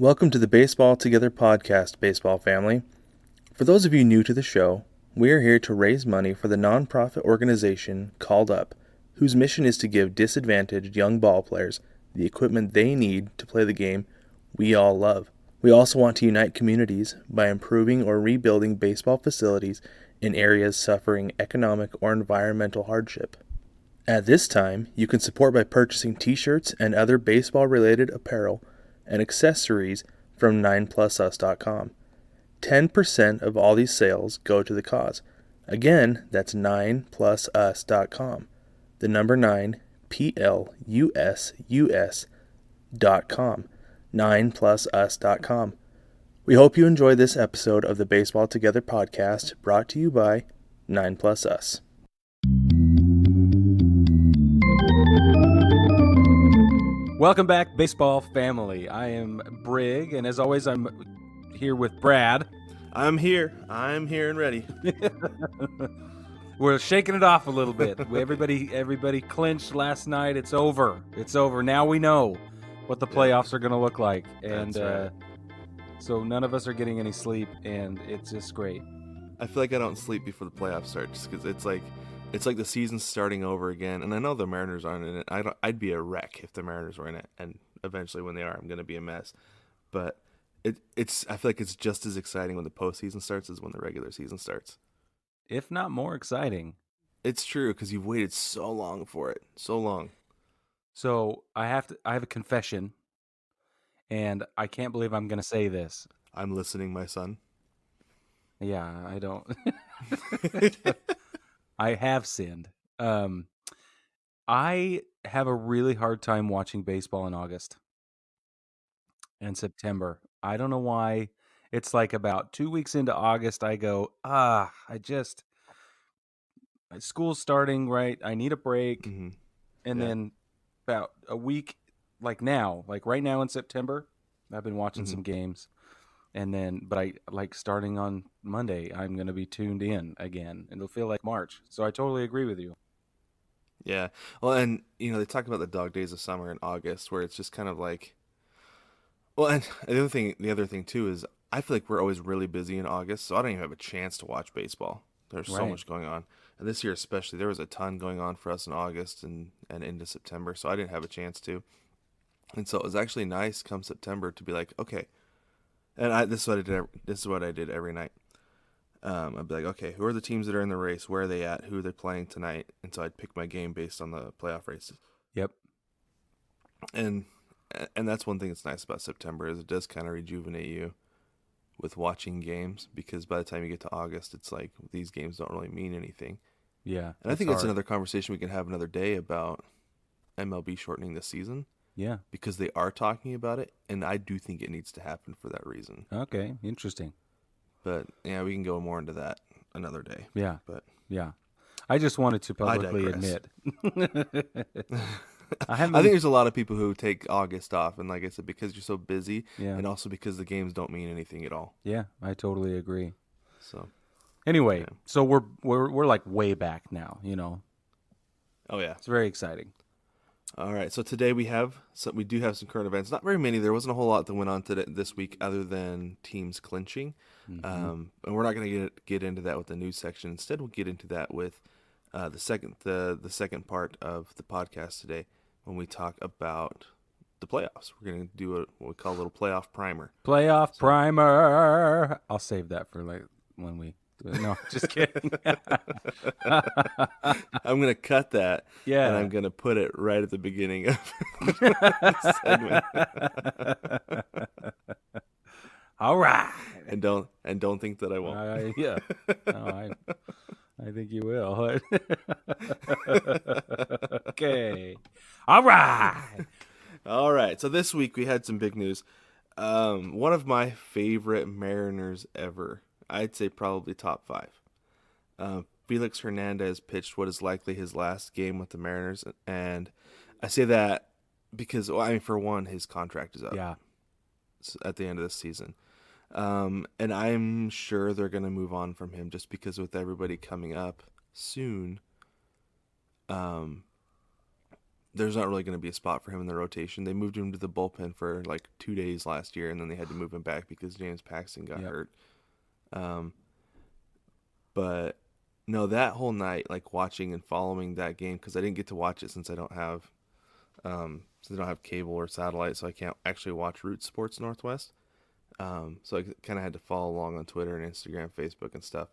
Welcome to the Baseball Together podcast, baseball family. For those of you new to the show, we are here to raise money for the nonprofit organization Called Up, whose mission is to give disadvantaged young ball players the equipment they need to play the game we all love. We also want to unite communities by improving or rebuilding baseball facilities in areas suffering economic or environmental hardship. At this time, you can support by purchasing t-shirts and other baseball-related apparel and accessories from 9plusus.com. 10% of all these sales go to the cause. Again, that's 9plusus.com. The number 9, plusus.com. 9plusus.com. We hope you enjoy this episode of the Baseball Together podcast, brought to you by 9plusus. Welcome back, baseball family. I am Brig, and as always, I'm here with Brad. I'm here and ready. We're shaking it off a little bit. Everybody clinched last night. It's over. Now we know what the playoffs are going to look like, and That's right. So none of us are getting any sleep, and it's just great. I feel like I don't sleep before the playoffs start, just because it's like the season's starting over again. And I know the Mariners aren't in it. I'd be a wreck if the Mariners were in it, and eventually when they are, I'm going to be a mess. But I feel like it's just as exciting when the postseason starts as when the regular season starts. If not more exciting. It's true, because you've waited so long for it. So long. So I have a confession, and I can't believe I'm going to say this. I'm listening, my son. Yeah, I don't. I have sinned. I have a really hard time watching baseball in August and September. I don't know why. It's like about 2 weeks into August, I go, my school's starting, right? I need a break. Mm-hmm. And then about a week, like right now in September, I've been watching some games. And then, but I like starting on Monday, I'm going to be tuned in again, and it'll feel like March. So I totally agree with you. Yeah. Well, and, they talk about the dog days of summer in August, where it's just kind of like, well, and the other thing too is I feel like we're always really busy in August, so I don't even have a chance to watch baseball. There's so Right. much going on. And this year especially, there was a ton going on for us in August and into September, so I didn't have a chance to. And so it was actually nice come September to be like, okay. And this is what I did. This is what I did every night. I'd be like, okay, who are the teams that are in the race? Where are they at? Who are they playing tonight? And so I'd pick my game based on the playoff races. Yep. And that's one thing that's nice about September is it does kind of rejuvenate you with watching games, because by the time you get to August, it's like these games don't really mean anything. Yeah. And I think that's another conversation we can have another day about MLB shortening the season. Yeah. Because they are talking about it, and I do think it needs to happen for that reason. Okay. Interesting. But yeah, we can go more into that another day. Yeah. But yeah. I just wanted to publicly admit. I think there's a lot of people who take August off, and like I said, because you're so busy, and also because the games don't mean anything at all. Yeah, I totally agree. So anyway, so we're like way back now, Oh yeah, it's very exciting. All right, so today we do have some current events. Not very many. There wasn't a whole lot that went on this week other than teams clinching, and we're not going to get into that with the news section. Instead, we'll get into that with the second part of the podcast today, when we talk about the playoffs. We're going to do what we call a little playoff primer. Primer. I'll save that for like when we. No, just kidding. I'm going to cut that, and I'm going to put it right at the beginning of the segment. All right. And don't think that I won't. Yeah. No, I think you will. Okay. All right. All right. So this week we had some big news. One of my favorite Mariners ever. I'd say probably top 5. Felix Hernandez pitched what is likely his last game with the Mariners, and I say that because, for one, his contract is up. Yeah. At the end of this season, and I'm sure they're going to move on from him just because with everybody coming up soon, there's not really going to be a spot for him in the rotation. They moved him to the bullpen for like 2 days last year, and then they had to move him back because James Paxton got hurt. But no, that whole night, like watching and following that game, because I didn't get to watch it since I don't have cable or satellite, so I can't actually watch Root Sports Northwest. So I kind of had to follow along on Twitter and Instagram, Facebook, and stuff.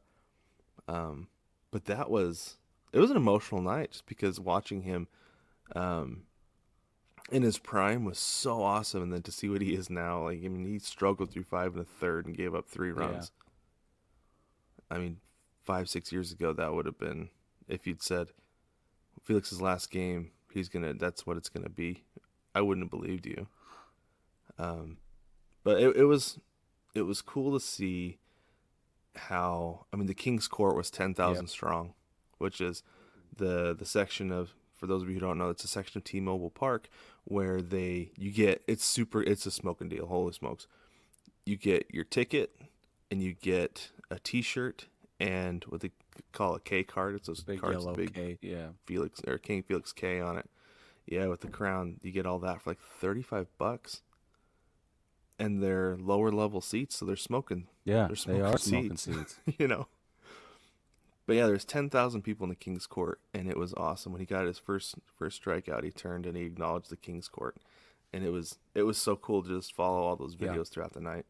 But it was an emotional night just because watching him in his prime was so awesome, and then to see what he is now, like, I mean, he struggled through 5 1/3 and gave up 3 runs. I mean, 5-6 years ago, that would have been, if you'd said Felix's last game, that's what it's gonna be, I wouldn't have believed you. But it was cool to see how, I mean, the King's Court was 10,000 strong, which is the section of, for those of you who don't know, it's a section of T-Mobile Park where it's a smoking deal. Holy smokes. You get your ticket and you get a t-shirt and what they call a K card. It's those big cards, yellow big K, yeah. Felix or King Felix K on it. Yeah, with the crown, you get all that for like $35. And they're lower level seats, so they're smoking. Yeah, they're smoking they are smoking seats. You know. But yeah, there's 10,000 people in the King's Court, and it was awesome. When he got his first strikeout, he turned and he acknowledged the King's Court, and it was so cool to just follow all those videos throughout the night.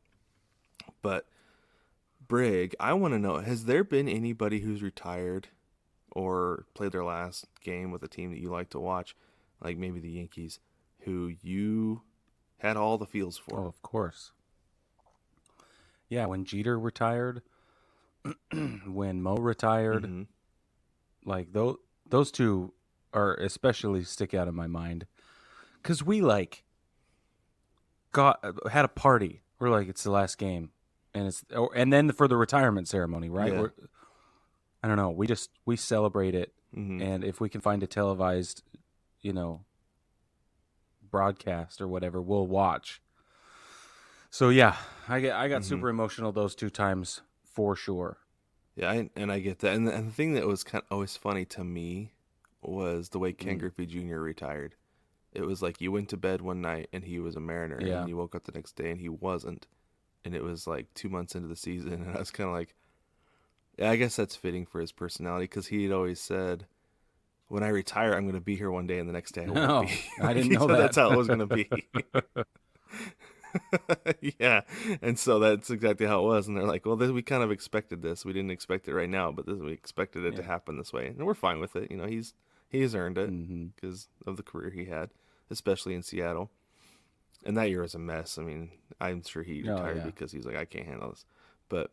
But Brig, I want to know, has there been anybody who's retired or played their last game with a team that you like to watch, like maybe the Yankees, who you had all the feels for? Oh, of course. Yeah, when Jeter retired, when Mo retired, like those two are especially stick out in my mind, because we like had a party. We're like, it's the last game, and then for the retirement ceremony, right? Yeah. I don't know. We celebrate it, and if we can find a televised, broadcast or whatever, we'll watch. So yeah, I got super emotional those 2 times for sure. Yeah, I get that. And the thing that was kind of always funny to me was the way Ken Griffey Jr. retired. It was like you went to bed one night and he was a Mariner, and you woke up the next day and he wasn't. And it was like 2 months into the season, and I was kind of like, yeah, I guess that's fitting for his personality, because he had always said, when I retire, I'm going to be here one day, and the next day I won't be. I didn't know that. That's how it was going to be. Yeah, and so that's exactly how it was. And they're like, well, we kind of expected this. We didn't expect it right now, but we expected it to happen this way, and we're fine with it. He's earned it because of the career he had, especially in Seattle. And that year was a mess. I mean, I'm sure he retired because he's like, I can't handle this. But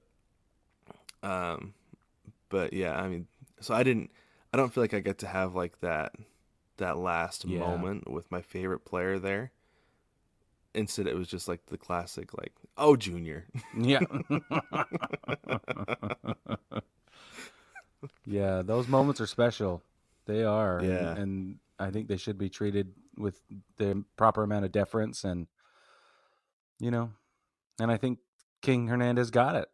yeah, I mean, so I don't feel like I get to have like that last moment with my favorite player there. Instead, it was just like the classic, like, oh, Junior. Yeah. Yeah, those moments are special. They are. Yeah. And I think they should be treated with the proper amount of deference, and I think King Hernandez got it.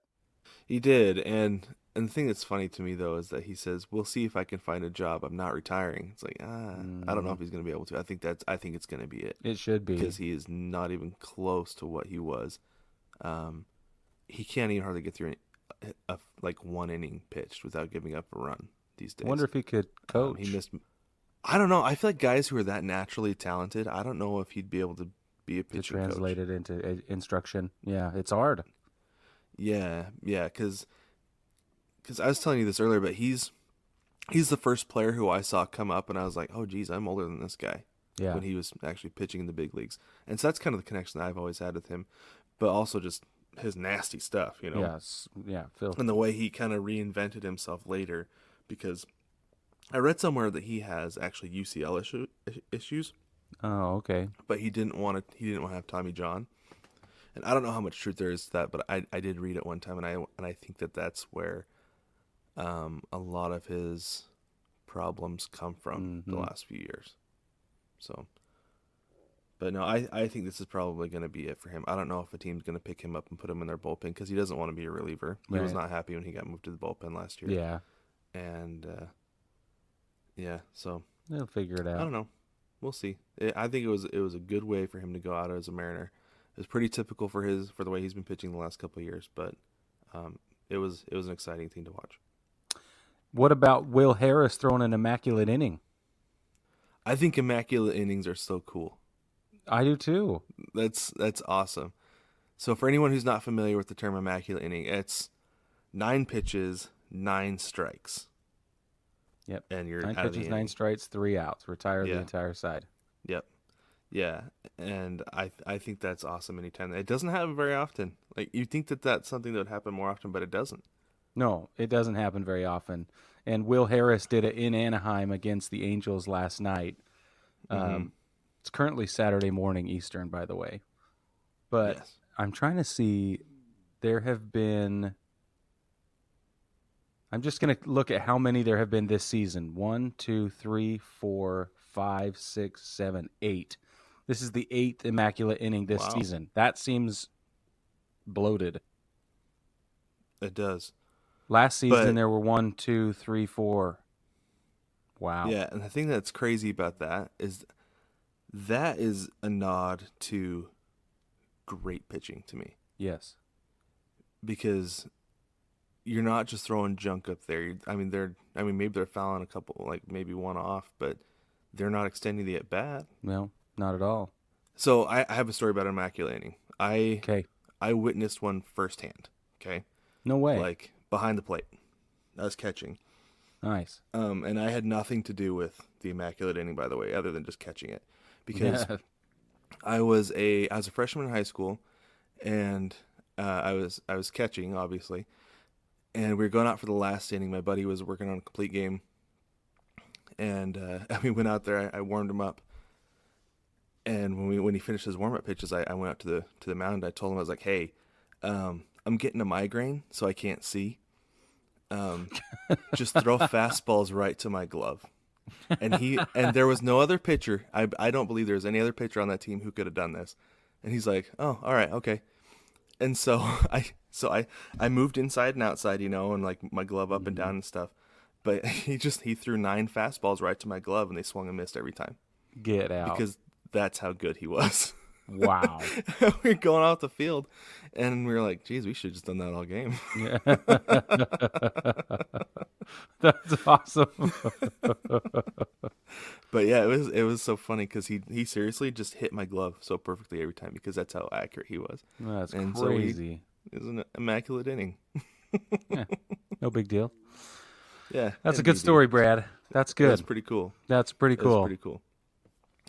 He did. And the thing that's funny to me, though, is that he says, we'll see if I can find a job. I'm not retiring. It's like, I don't know if he's going to be able to. I think it's going to be it. It should be. Because he is not even close to what he was. He can't even hardly get through like 1 inning pitched without giving up a run these days. I wonder if he could coach. He missed. I don't know. I feel like guys who are that naturally talented, I don't know if he'd be able to be a pitching coach. To translate it into instruction. Yeah, it's hard. Yeah, because I was telling you this earlier, but he's the first player who I saw come up, and I was like, oh, geez, I'm older than this guy. Yeah. When he was actually pitching in the big leagues. And so that's kind of the connection that I've always had with him, but also just his nasty stuff, Yes. Yeah, Phil. And the way he kind of reinvented himself later, because I read somewhere that he has actually UCL issues. Oh, okay. But he didn't want to have Tommy John. And I don't know how much truth there is to that, but I did read it one time, and I think that's where a lot of his problems come from the last few years. So, but no, I think this is probably going to be it for him. I don't know if a team's going to pick him up and put him in their bullpen, because he doesn't want to be a reliever. He was not happy when he got moved to the bullpen last year. Yeah. And, so. They'll figure it out. I don't know. We'll see. I think it was a good way for him to go out as a Mariner. It was pretty typical for the way he's been pitching the last couple of years, but it was an exciting thing to watch. What about Will Harris throwing an immaculate inning? I think immaculate innings are so cool. I do too. That's awesome. So for anyone who's not familiar with the term immaculate inning, it's 9 pitches, 9 strikes. Yep. And you're 9 out of the pitches, inning. 9 strikes, 3 outs. Retire the Yeah. entire side. Yep. Yeah, and I think that's awesome anytime. It doesn't happen very often. Like, you'd think that that's something that would happen more often, but it doesn't. No, it doesn't happen very often. And Will Harris did it in Anaheim against the Angels last night. It's currently Saturday morning Eastern, by the way. But Yes. I'm trying to see, there have been, I'm just going to look at how many there have been this season. 1, 2, 3, 4, 5, 6, 7, 8. This is the 8th immaculate inning this Wow. season. That seems bloated. It does. Last season But- there were 1, 2, 3, 4. Wow. Yeah, and the thing that's crazy about that is a nod to great pitching to me, Yes. because you're not just throwing junk up there. Maybe they're fouling a couple, like maybe one off, but they're not extending the at bat. No, not at all. So I have a story about immaculate inning. Okay. I witnessed one firsthand. Okay, No way. like behind the plate, I was catching. Nice. And I had nothing to do with the immaculate inning, by the way, other than just catching it, because Yeah. I was a freshman in high school, and I was catching, obviously, and we were going out for the last inning. My buddy was working on a complete game, and we went out there. I warmed him up, and when he finished his warm up pitches, I went out to the mound. I told him, I was like, "Hey, I'm getting a migraine, so I can't see. Just throw fastballs right to my glove." And there was no other pitcher. I don't believe there was any other pitcher on that team who could have done this. And he's like, "Oh, all right, okay." And so I moved inside and outside, and like my glove up and down and stuff. But he threw 9 fastballs right to my glove, and they swung and missed every time, Get out. because that's how good he was. Wow. We were going off the field, and we were like, "Geez, we should have just done that all game." Yeah. That's awesome. But yeah, it was so funny because he seriously just hit my glove so perfectly every time, because that's how accurate he was. That's And crazy. It was an immaculate inning. Yeah. No big deal. Yeah, That's a indeed. good story, Brad. That's good. That's pretty cool. That's pretty That's cool. pretty cool.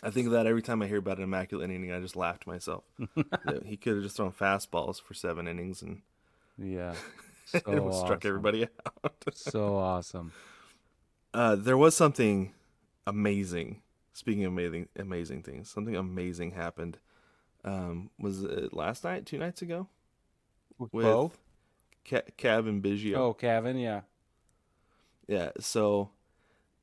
I think of that every time I hear about an immaculate inning. I just laugh to myself. That he could have just thrown fastballs for 7 innings and Yeah. So it would have struck awesome. everybody out. So awesome. There was something amazing. Speaking of amazing things, something amazing happened. Was it last night? 2 nights ago? With Bo? Cavan Biggio. Oh, Cavan, yeah. Yeah, so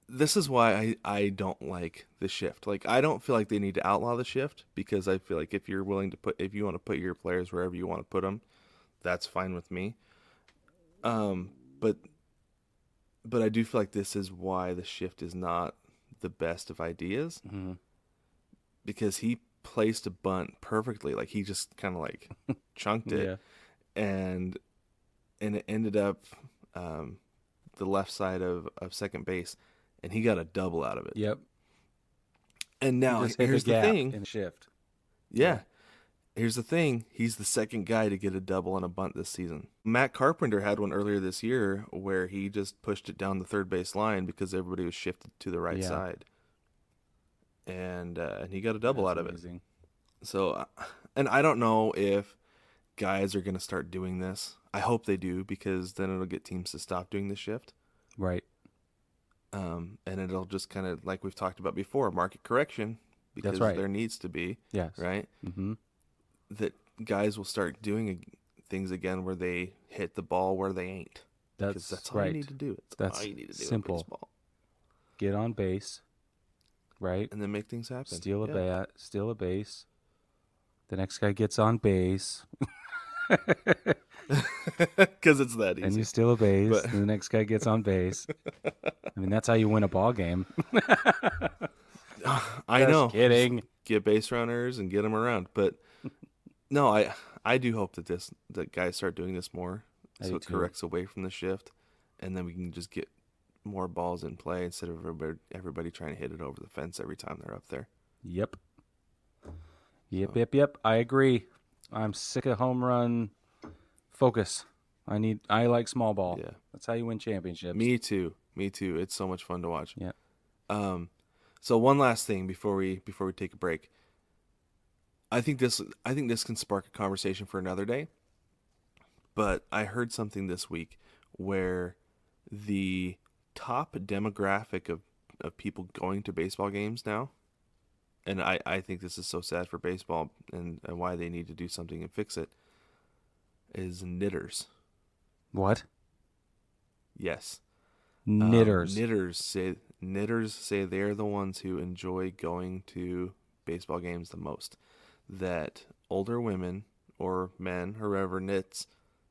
this is why I don't like the shift. Like, I don't feel like they need to outlaw the shift, because I feel like if you want to put your players wherever you want to put them, that's fine with me. But I do feel like this is why the shift is not the best of ideas, Mm-hmm. because he placed a bunt perfectly. Like, he just kind of like chunked it, and it ended up the left side of second base, and he got a double out of it. Yep. And now Just hit here's the gap thing. in shift. Yeah. Here's the thing. He's the second guy to get a double on a bunt this season. Matt Carpenter had one earlier this year where he just pushed it down the third base line because everybody was shifted to the right Yeah. side. And he got a double That's out of it. amazing. So, and I don't know if guys are going to start doing this. I hope they do, because then it'll get teams to stop doing the shift. Right. And it'll just kind of, like we've talked about before, market correction, because right. there needs to be, Yes. right? Mm-hmm. That guys will start doing things again where they hit the ball where they ain't. Because that's all right. you need to do. That's all you need to do simple. in baseball. Get on base. Right. And then make things happen. Steal a bat. Steal a base. The next guy gets on base. Because it's that easy. And you steal a base. But- And the next guy gets on base. I mean, that's how you win a ball game. I Just know. kidding. Just get base runners and get them around. But no, I do hope that guys start doing this more, I so do it too. corrects away from the shift, and then we can just get more balls in play instead of everybody trying to hit it over the fence every time they're up there. Yep. Yep. I agree. I'm sick of home run focus. I like small ball. Yeah. That's how you win championships. Me too. It's so much fun to watch. Yeah. So one last thing before we take a break. I think this can spark a conversation for another day. But I heard something this week where the top demographic of people going to baseball games now, and I think this is so sad for baseball and why they need to do something and fix it, is knitters. What? Yes. Knitters. Knitters say they're the ones who enjoy going to baseball games the most. That older women or men, whoever knits,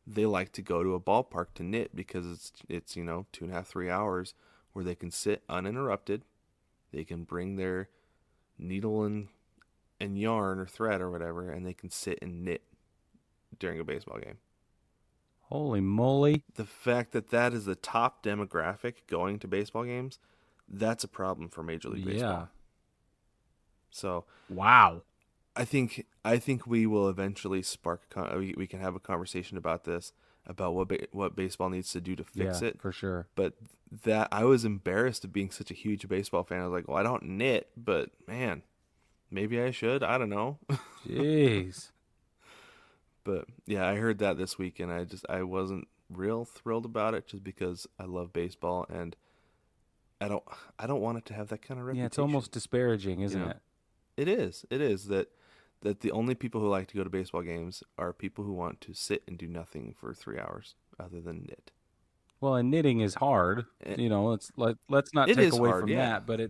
they like to go to a ballpark to knit because it's 2.5, 3 hours where they can sit uninterrupted. They can bring their needle and yarn or thread or whatever, and they can sit and knit during a baseball game. Holy moly. The fact that is the top demographic going to baseball games, that's a problem for Major League Baseball. Yeah. So, wow. I think we will eventually spark. We can have a conversation about this, about what baseball needs to do to fix it for sure. But that I was embarrassed of being such a huge baseball fan. I was like, well, I don't knit, but man, maybe I should. I don't know. Jeez. But yeah, I heard that this week, and I wasn't real thrilled about it, just because I love baseball, and I don't want it to have that kind of reputation. Yeah, it's almost disparaging, isn't it? It is. It is that the only people who like to go to baseball games are people who want to sit and do nothing for 3 hours other than knit. Well, and knitting is hard. Let's not take away from that, but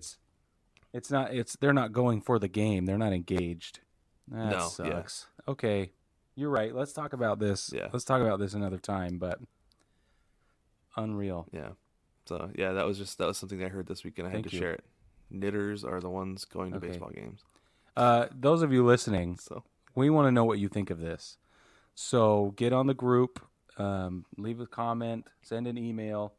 they're not going for the game. They're not engaged. That sucks. Yeah. Okay. You're right. Let's talk about this. Yeah. Let's talk about this another time, but unreal. Yeah. So, yeah, that was something I heard this week, and I had to share it. Knitters are the ones going to baseball games. Those of you listening, we want to know what you think of this. So get on the group, leave a comment, send an email,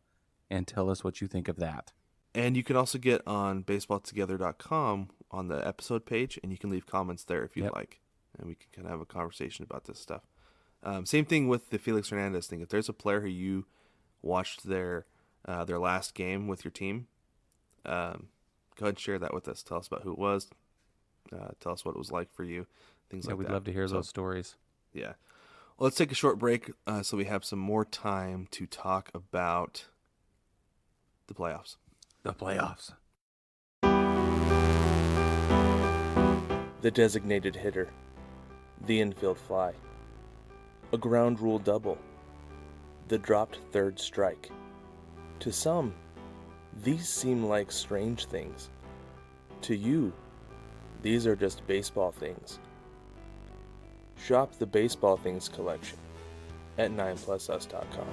and tell us what you think of that. And you can also get on baseballtogether.com on the episode page, and you can leave comments there if you'd like. And we can kind of have a conversation about this stuff. Same thing with the Felix Hernandez thing. If there's a player who you watched their last game with your team, go ahead and share that with us. Tell us about who it was. Tell us what it was like for you. Things like that. We'd love to hear those stories. Yeah. Well, let's take a short break so we have some more time to talk about the playoffs. The playoffs. The designated hitter. The infield fly. A ground rule double. The dropped third strike. To some, these seem like strange things. To you, these are just baseball things. Shop the Baseball Things collection at 9plusus.com.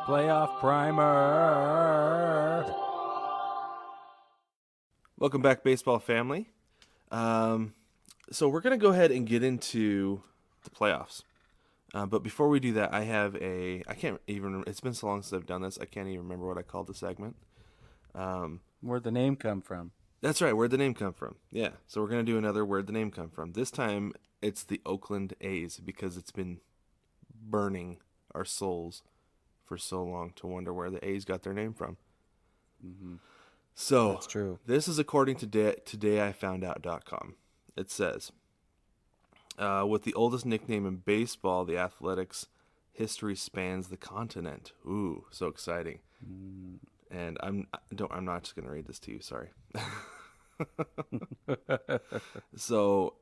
Playoff primer. Welcome back, baseball family. So we're going to go ahead and get into the playoffs. But before we do that, I have I can't even, it's been so long since I've done this, I can't even remember what I called the segment. Where'd the name come from? That's right, where'd the name come from? Yeah, so we're going to do another Where'd the Name Come From. This time, it's the Oakland A's, because it's been burning our souls for so long to wonder where the A's got their name from. Mm-hmm. So, that's true. This is according to todayifoundout.com. It says, with the oldest nickname in baseball, the Athletics' history spans the continent. Ooh, so exciting. Mm. And I'm not just going to read this to you, sorry. So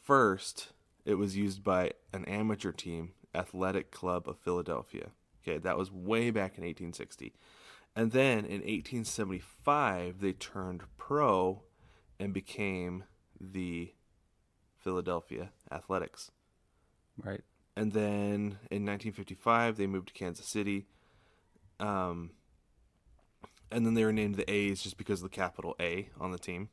first, it was used by an amateur team, Athletic Club of Philadelphia. Okay, that was way back in 1860. And then in 1875, they turned pro and became the Philadelphia Athletics. Right. And then in 1955, they moved to Kansas City. And then they were named the A's just because of the capital A on the team.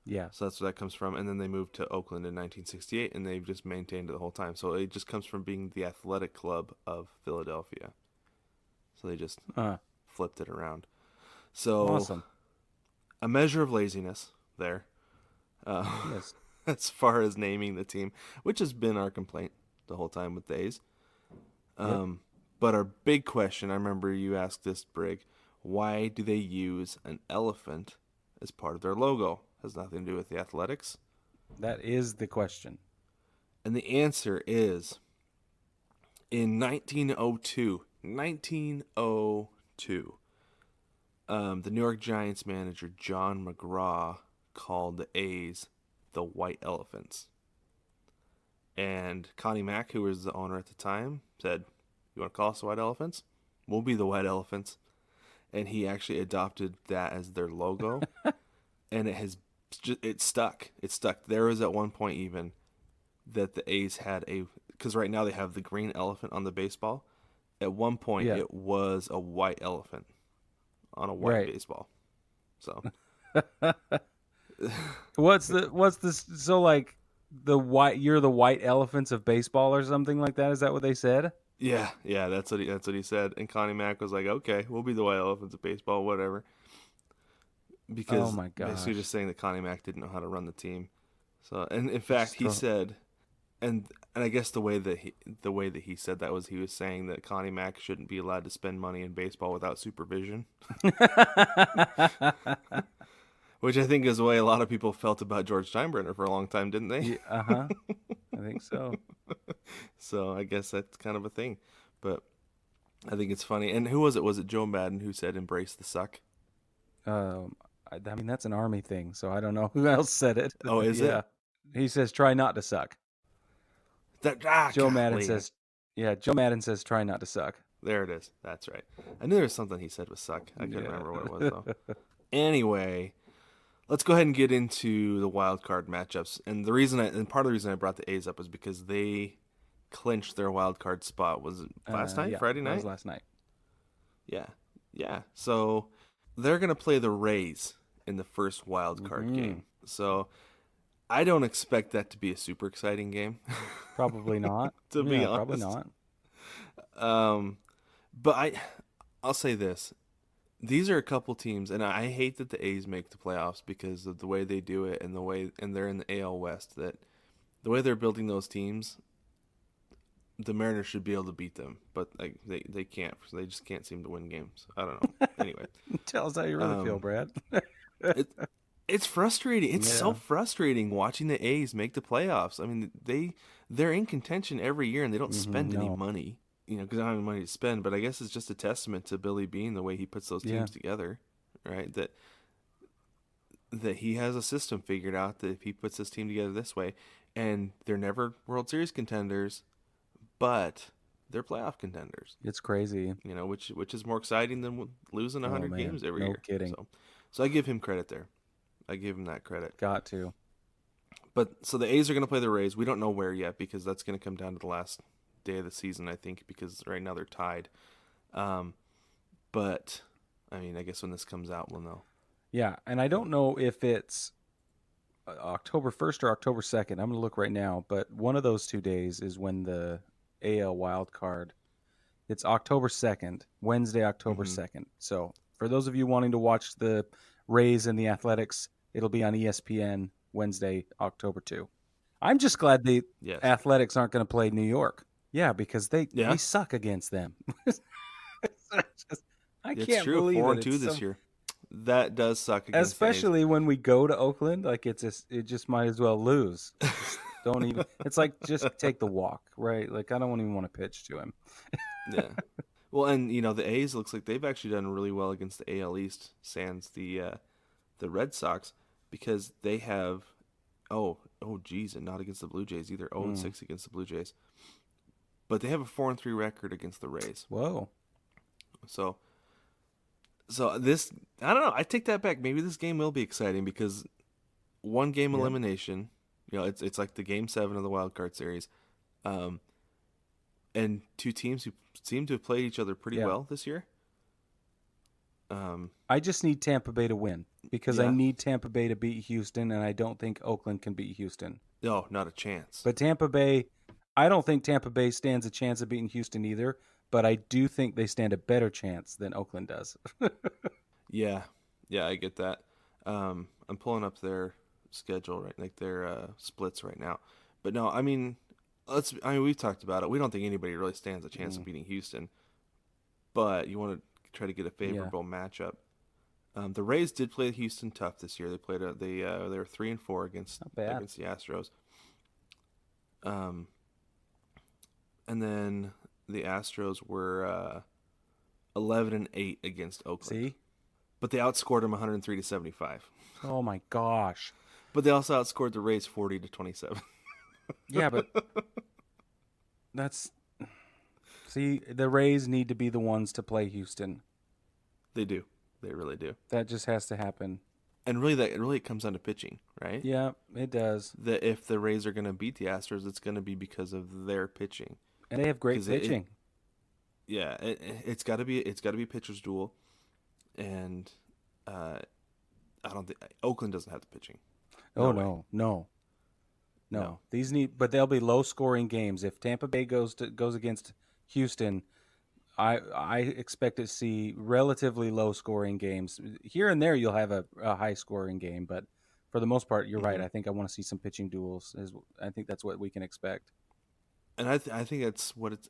Yeah. So that's where that comes from. And then they moved to Oakland in 1968, and they've just maintained it the whole time. So it just comes from being the athletic club of Philadelphia. So they just flipped it around. So Awesome. A measure of laziness there. Yes. As far as naming the team, which has been our complaint the whole time with the A's. But our big question, I remember you asked this, Brig, why do they use an elephant as part of their logo? Has nothing to do with the Athletics. That is the question. And the answer is in 1902, the New York Giants manager John McGraw called the A's the White Elephants. And Connie Mack, who was the owner at the time, said, "You want to call us the White Elephants? We'll be the White Elephants." And he actually adopted that as their logo. And it stuck. It stuck. There was at one point even that the A's had because right now they have the green elephant on the baseball. At one point, it was a white elephant on a white baseball. So, so like you're the white elephants of baseball or something like that? Is that what they said? Yeah, that's what he said. And Connie Mack was like, "Okay, we'll be the white elephants of baseball, whatever." Because basically just saying that Connie Mack didn't know how to run the team. So, and in fact, he said, and I guess the way that he said that was he was saying that Connie Mack shouldn't be allowed to spend money in baseball without supervision. Which I think is the way a lot of people felt about George Steinbrenner for a long time, didn't they? I think so. So I guess that's kind of a thing. But I think it's funny. And who was it? Was it Joe Madden who said embrace the suck? I mean, that's an Army thing, so I don't know who else said it. Oh, is it? He says, try not to suck. Joe Madden says, try not to suck. There it is. That's right. I knew there was something he said was suck. I couldn't remember what it was, though. Anyway, let's go ahead and get into the wild card matchups. And part of the reason I brought the A's up is because they clinched their wild card spot. Was it last night? Friday night? That was last night. Yeah. So they're going to play the Rays in the first wild card game. So I don't expect that to be a super exciting game. Probably not. To be honest. Probably not. But I'll say this. These are a couple teams, and I hate that the A's make the playoffs because of the way they do it and they're in the AL West, that the way they're building those teams, the Mariners should be able to beat them, but like they can't. They just can't seem to win games. I don't know. Anyway, tell us how you really feel, Brad. It's frustrating. It's so frustrating watching the A's make the playoffs. I mean, they're in contention every year, and they don't spend any money, because they don't have any money to spend. But I guess it's just a testament to Billy Beane, the way he puts those teams together, right? That he has a system figured out that if he puts this team together this way, and they're never World Series contenders, but they're playoff contenders. It's crazy, which is more exciting than losing 100 games every year. No kidding. So I give him credit there. I give him that credit. Got to. But so the A's are going to play the Rays. We don't know where yet because that's going to come down to the last day of the season, I think, because right now they're tied. But I mean, I guess when this comes out, we'll know. Yeah, and I don't know if it's October 1st or October 2nd. I'm going to look right now, but one of those 2 days is when the AL wild card. It's October 2nd, Wednesday, October 2nd. So for those of you wanting to watch the Rays and the Athletics, it'll be on ESPN Wednesday, October 2. I'm just glad the Athletics aren't going to play New York. Yeah, because they suck against them. I can't believe 4-2 this year. That does suck against especially when we go to Oakland. Like it just might as well lose. Don't even. It's like just take the walk, right? Like I don't even want to pitch to him. Yeah. Well, and the A's looks like they've actually done really well against the AL East, sans the Red Sox, because they have and not against the Blue Jays either. 0-6 against the Blue Jays, but they have a 4-3 record against the Rays. Whoa. So this, I don't know. I take that back. Maybe this game will be exciting because one game elimination. It's like the Game 7 of the Wild Card Series. and two teams who seem to have played each other pretty well this year. I just need Tampa Bay to win because I Yeah. need Tampa Bay to beat Houston, and I don't think Oakland can beat Houston. No, not a chance. But Tampa Bay, I don't think Tampa Bay stands a chance of beating Houston either, but I do think they stand a better chance than Oakland does. Yeah, I get that. I'm pulling up their schedule right, like their splits right now. But no, I mean, we've talked about it. We don't think anybody really stands a chance of beating Houston, but you want to try to get a favorable matchup. The Rays did play Houston tough this year. They played they were 3-4 against the Astros. And then the Astros were 11-8 against Oakland. See? But they outscored them 103-75. Oh my gosh. But they also outscored the Rays 40-27. Yeah, but see, the Rays need to be the ones to play Houston. They do. They really do. That just has to happen. And really, it comes down to pitching, right? Yeah, it does. That if the Rays are going to beat the Astros, it's going to be because of their pitching. And they have great pitching. It's got to be a pitcher's duel, and I don't think Oakland doesn't have the pitching. No. But they'll be low scoring games. If Tampa Bay goes against Houston, I expect to see relatively low scoring games. Here and there, you'll have a high scoring game, but for the most part, you're right. I think I want to see some pitching duels. I think that's what we can expect. And I think that's what it's.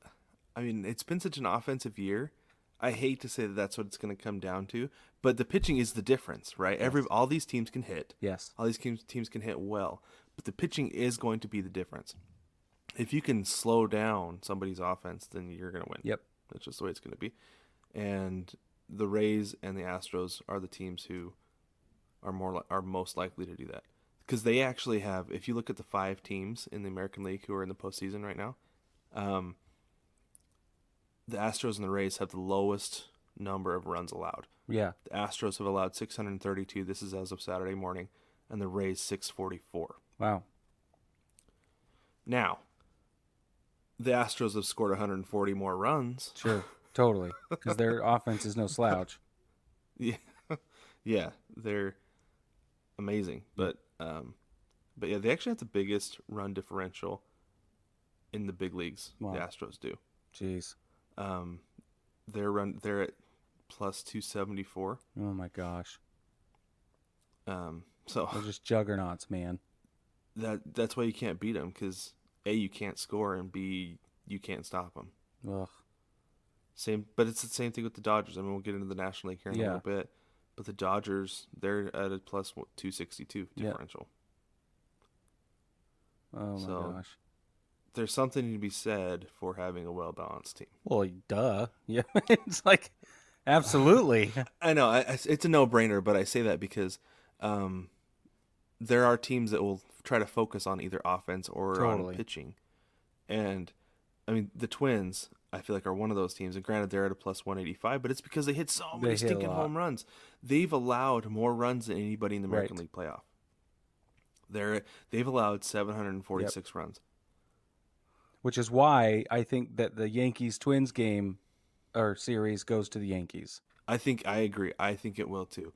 I mean, it's been such an offensive year. I hate to say that that's what it's going to come down to, but the pitching is the difference, right? Yes. All these teams can hit. Yes. All these teams can hit well, but the pitching is going to be the difference. If you can slow down somebody's offense, then you're going to win. Yep. That's just the way it's going to be. And the Rays and the Astros are the teams who are most likely to do that. Because they actually have, if you look at the 5 teams in the American League who are in the postseason right now, the Astros and the Rays have the lowest number of runs allowed. Yeah. The Astros have allowed 632. This is as of Saturday morning. And the Rays 644. Wow. Now, the Astros have scored 140 more runs. Sure. Totally. Because their offense is no slouch. Yeah, they're amazing. But yeah, they actually have the biggest run differential in the big leagues. Wow. The Astros do. Jeez. They're at plus 274. Oh my gosh. So they're just juggernauts, man. That's why you can't beat them, because A, you can't score, and B, you can't stop them. Ugh. But it's the same thing with the Dodgers. I mean, we'll get into the National League here in a little bit, but the Dodgers, they're at a plus 262 differential. Oh my gosh. There's something to be said for having a well-balanced team. Well, duh. Yeah, it's like, absolutely. I know, it's a no-brainer, but I say that because there are teams that will try to focus on either offense or on pitching. And, I mean, the Twins, I feel like, are one of those teams. And granted, they're at a plus 185, but it's because they hit so many stinking home runs. They've allowed more runs than anybody in the American League playoff. They've allowed 746 runs. Which is why I think that the Yankees-Twins game or series goes to the Yankees. I agree. I think it will too.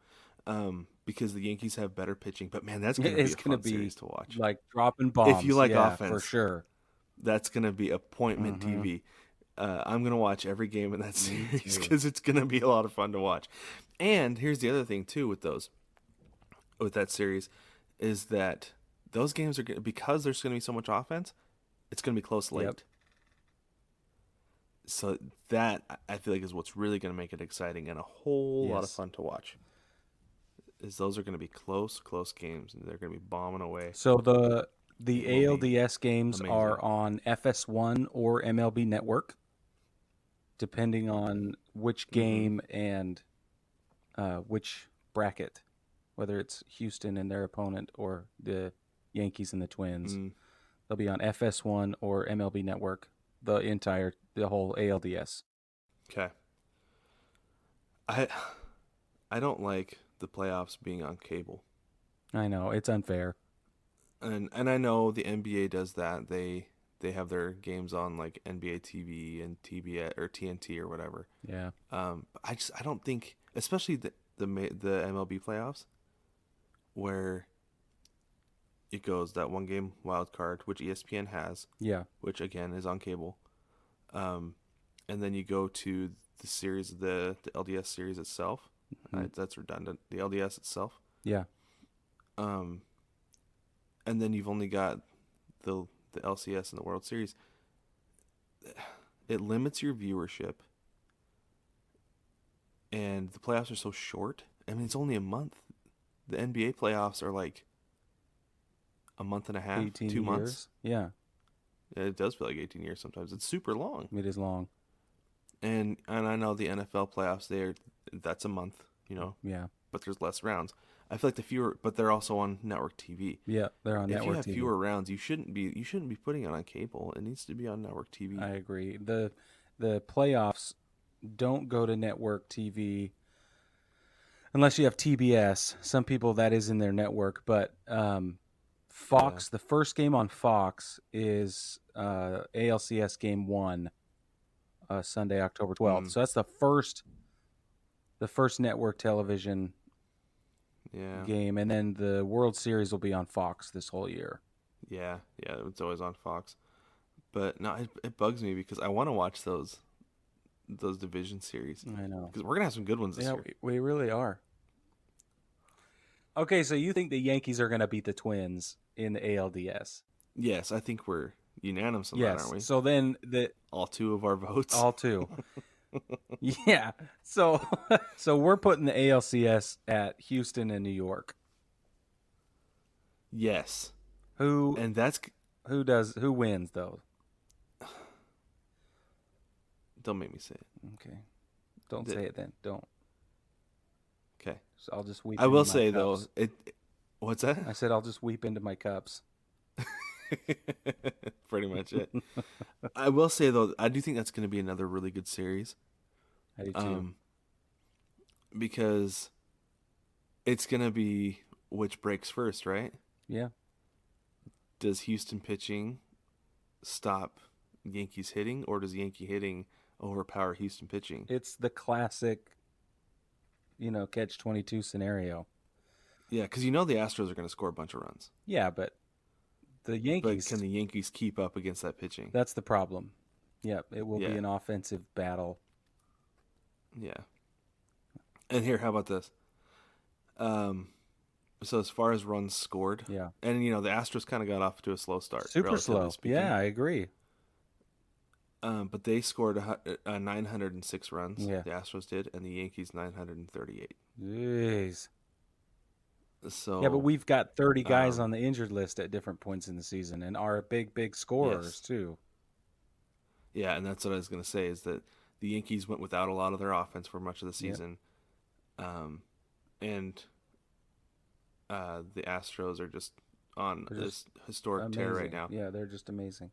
Because the Yankees have better pitching. But man, that's going to be a fun series to watch. Like dropping bombs. If you like offense, for sure. That's going to be appointment TV. I'm going to watch every game in that series because it's going to be a lot of fun to watch. And here's the other thing too with that series, is that those games are because there's going to be so much offense, it's going to be close late. Yep. So that, I feel like, is what's really going to make it exciting and a whole lot of fun to watch. Is those are going to be close games, and they're going to be bombing away. So the ALDS games are on FS1 or MLB Network, depending on which game and which bracket, whether it's Houston and their opponent or the Yankees and the Twins. They'll be on FS1 or MLB Network, the whole ALDS. Okay. I don't like the playoffs being on cable. I know, it's unfair. And I know the NBA does that. They they have their games on like NBA TV and TBS or TNT or whatever. Yeah. I don't think, especially the MLB playoffs, where it goes that one game wild card, which ESPN has, Yeah. which again is on cable, and then you go to the series, the LDS series itself. That's redundant. The LDS itself. Yeah. And then you've only got the LCS and the World Series. It limits your viewership, and the playoffs are so short. I mean, it's only a month. The NBA playoffs are like a month and a half, 18 2 months. Yeah. It does feel like 18 years sometimes. It's super long. It is long. And I know the NFL playoffs that's a month, Yeah. but there's less rounds. I feel like but they're also on network TV. Yeah, they're on network TV. If you have fewer rounds, you shouldn't be putting it on cable. It needs to be on network TV. I agree. The playoffs don't go to network TV unless you have TBS. Some people that is in their network, but Fox, the first game on Fox is ALCS Game 1, Sunday, October 12th. So that's the first network television game, and then the World Series will be on Fox this whole year. Yeah, it's always on Fox. But no, it bugs me because I want to watch those division series. I know, because we're gonna have some good ones this year. We really are. Okay, so you think the Yankees are gonna beat the Twins in the ALDS? Yes, I think we're unanimous on that, aren't we? So then all two of our votes. All two. Yeah. So we're putting the ALCS at Houston and New York. Yes. Who wins though? Don't make me say it. Okay. Don't say it then. Don't. Okay. So I'll just weep. I will say though, what's that? I said I'll just weep into my cups. Pretty much it. I will say though, I do think that's going to be another really good series. I do too. Because it's going to be which breaks first, right? Yeah. Does Houston pitching stop Yankees hitting, or does Yankee hitting overpower Houston pitching? It's the classic, catch-22 scenario. Yeah, because the Astros are going to score a bunch of runs. Yeah, but the Yankees... But can the Yankees keep up against that pitching? That's the problem. Yeah, it will be an offensive battle. Yeah. And here, how about this? So as far as runs scored, yeah, and the Astros kind of got off to a slow start. Super slow. Speaking. Yeah, I agree. But they scored 906 runs. Yeah. The Astros did, and the Yankees 938. Jeez. So yeah, but we've got 30 guys on the injured list at different points in the season, and are big scorers too. Yeah, and that's what I was going to say, is that the Yankees went without a lot of their offense for much of the season, and the Astros are just on this historic tear right now. Yeah, they're just amazing.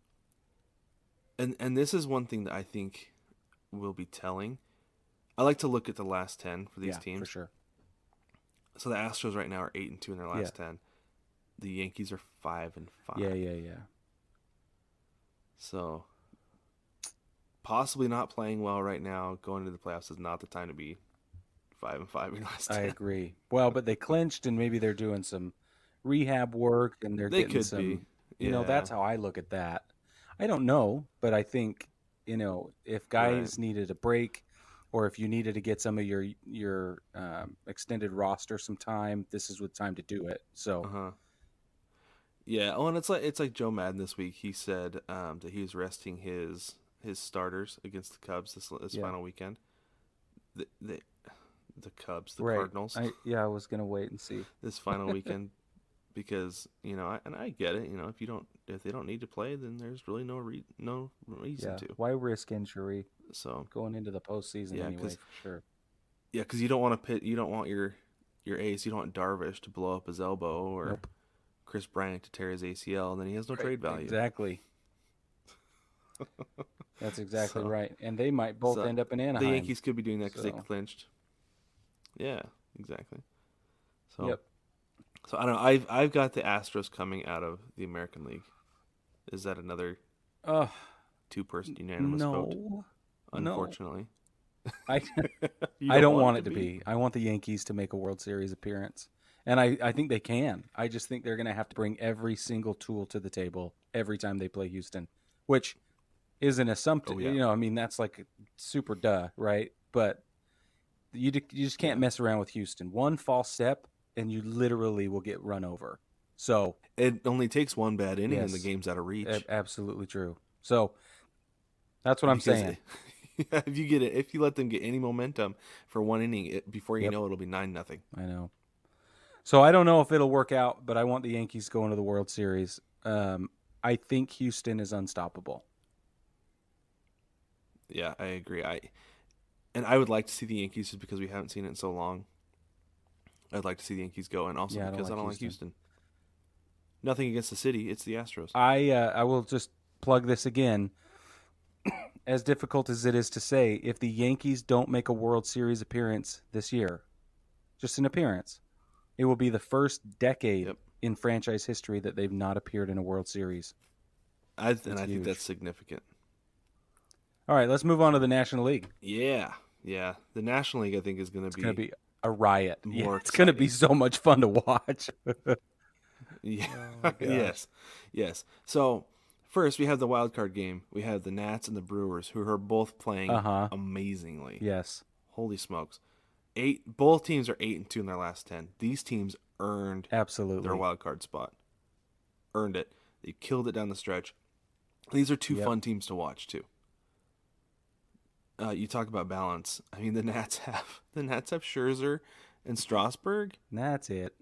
And this is one thing that I think will be telling. I like to look at the last 10 for these teams. For sure. So the Astros right now are 8-2 in their last 10. The Yankees are 5-5. Yeah. So possibly not playing well right now. Going into the playoffs is not the time to be 5-5 in the last 10. I agree. Well, but they clinched, and maybe they're doing some rehab work, and they could some. That's how I look at that. I don't know, but I think if guys needed a break, or if you needed to get some of your extended roster some time, this is the time to do it. So. Yeah. Oh, and it's like Joe Madden this week. He said that he was resting his starters against the Cubs this final weekend. The Cubs, the Cardinals. I was gonna wait and see this final weekend because I get it. If they don't need to play, then there's really no reason to. Why risk injury? So going into the postseason anyway, for sure. Yeah, because you don't want to pit. You don't want your ace. You don't want Darvish to blow up his elbow, or Chris Bryant to tear his ACL, and then he has no trade value. Exactly. That's exactly right. And they might both end up in Anaheim. The Yankees could be doing that because they clinched. Yeah, exactly. So, So I don't know. I've got the Astros coming out of the American League. Is that another 2-person unanimous vote. No. Unfortunately, I You I don't want want it it to to be? be. I want the Yankees to make a World Series appearance. And I think they can. I just think they're going to have to bring every single tool to the table every time they play Houston, which is an assumption. Oh, yeah. I mean, that's like super duh, right? But you just can't Yeah. mess around with Houston. One false step, and you literally will get run over. So It only takes one bad inning and the yes, game's out of reach. absolutely true. So that's what I'm Because saying. if you let them get any momentum for one inning, before you Yep. know it'll be 9-0. I know. So I don't know if it'll work out, but I want the Yankees going to the World Series. I think Houston is unstoppable. Yeah, I agree. I would like to see the Yankees just because we haven't seen it in so long. I'd like to see the Yankees go, and also because I don't like Houston. Nothing against the city; it's the Astros. I will just plug this again. As difficult as it is to say, if the Yankees don't make a World Series appearance this year, just an appearance, it will be the first decade in franchise history that they've not appeared in a World Series. I think that's significant. All right, let's move on to the National League. Yeah. The National League, I think, is going to be a riot. It's going to be so much fun to watch. Yeah. Oh, yes. So first, we have the wild card game. We have the Nats and the Brewers, who are both playing amazingly. Yes. Holy smokes! Both teams are 8-2 in their last 10. These teams earned their wild card spot. Earned it. They killed it down the stretch. These are two fun teams to watch too. You talk about balance. I mean, the Nats have Scherzer and Strasburg. That's it.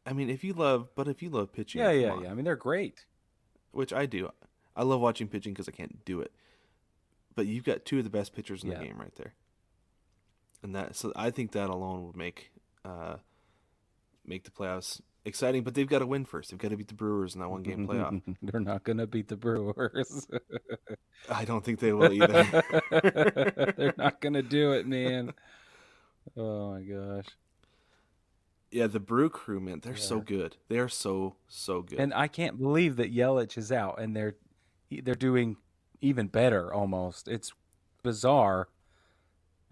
I mean, if you love pitching, yeah. I mean, they're great. Which I do. I love watching pitching because I can't do it. But you've got two of the best pitchers in the game right there, and so I think that alone would make the playoffs exciting. But they've got to win first. They've got to beat the Brewers in that one game playoff. They're not going to beat the Brewers. I don't think they will either. They're not going to do it, man. Oh my gosh. Yeah, the Brew Crew, man, they're so good. They are so good. And I can't believe that Yelich is out, and they're doing even better almost. It's bizarre.